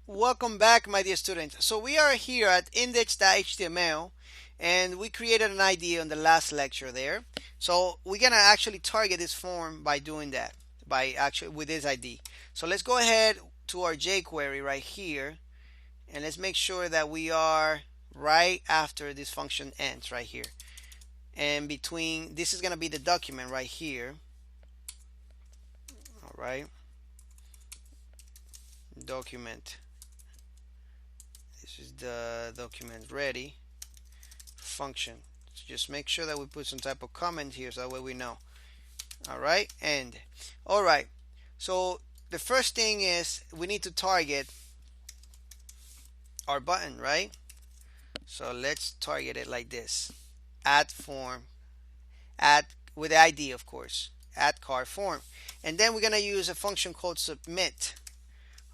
Welcome back, my dear students. So we are here at index.html and we created an ID on the last lecture there. So we're gonna actually target this form by doing that, by actually with this ID. So let's go ahead to our jQuery right here and let's make sure that we are right after this function ends right here. And between, this is gonna be the document right here. All right, document. This is the document ready function. So just make sure that we put some type of comment here so that way we know. All right, and all right, so the first thing is we need to target our button, right? So let's target it like this: add form, add with the ID, of course, add card form, and then we're gonna use a function called submit.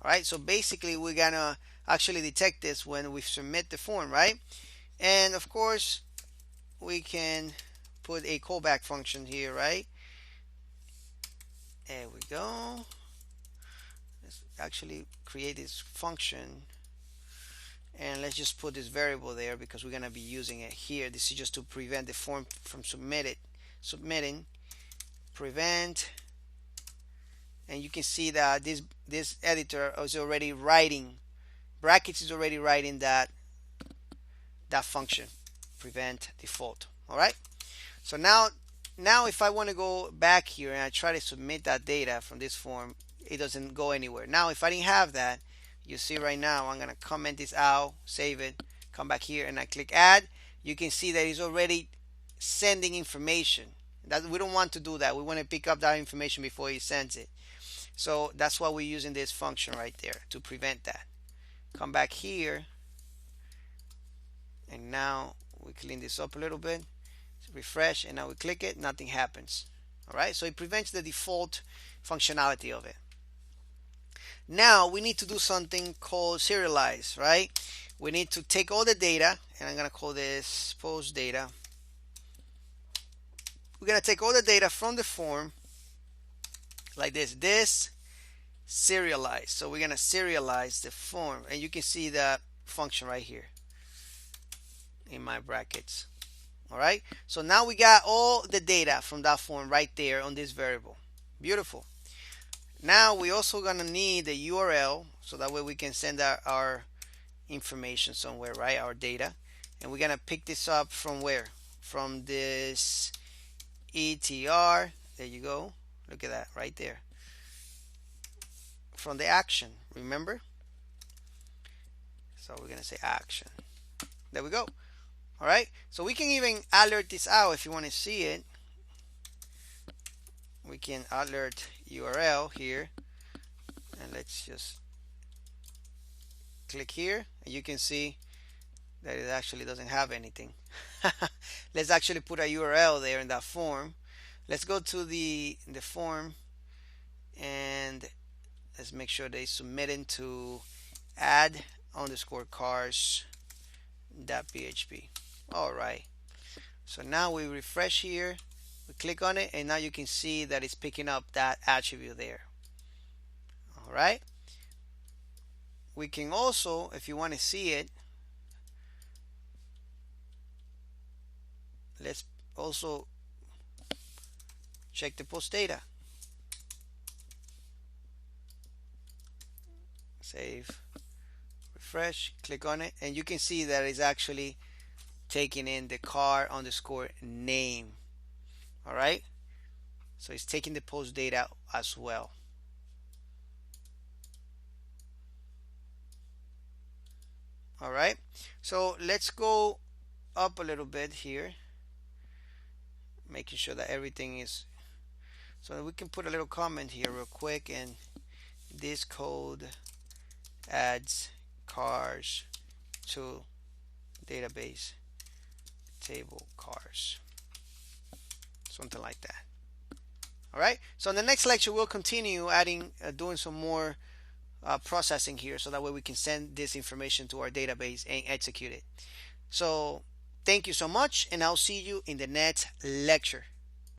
All right, so basically we're gonna actually detect this when we submit the form, right? And of course we can put a callback function here, right? There we go. Let's actually create this function and let's just put this variable there because we're going to be using it here. This is just to prevent the form from submitting, prevent, and you can see that this editor is already writing, brackets is already writing that function, prevent default. All right, so now if I want to go back here and I try to submit that data from this form, it doesn't go anywhere. Now if I didn't have that, you see right now, I'm gonna comment this out, save it, come back here and I click add. You can see that it's already sending information. That we don't want to do that. We want to pick up that information before he sends it. So that's why we're using this function right there to prevent that. Come back here and now we clean this up a little bit, refresh, and now we click it, nothing happens. All right, so it prevents the default functionality of it. Now we need to do something called serialize, right? We need to take all the data, and I'm gonna call this post data. We're gonna take all the data from the form like this serialize. So we're gonna serialize the form, and you can see that function right here in my brackets. All right, so now we got all the data from that form right there on this variable. Beautiful. Now we also gonna need the URL so that way we can send our information somewhere, right? Our data, and we're gonna pick this up from where? From this ETR. There you go. Look at that right there. From the action, remember? So we're gonna say action. There we go. All right, so we can even alert this out if you want to see it. We can alert URL here, and let's just click here, and you can see that it actually doesn't have anything. Let's actually put a URL there in that form. Let's go to the form, and let's make sure they submit into add underscore cars.php. All right, so now we refresh here, we click on it, and now you can see that it's picking up that attribute there. All right, we can also, if you want to see it, let's also check the post data. Save, refresh, click on it, and you can see that it's actually taking in the car underscore name. All right, so it's taking the post data as well. All right, so let's go up a little bit here, making sure that everything is, so we can put a little comment here real quick, and this code adds cars to database table cars, something like that. All right, so in the next lecture we'll continue adding doing some more processing here, so that way we can send this information to our database and execute it. So thank you so much, and I'll see you in the next lecture.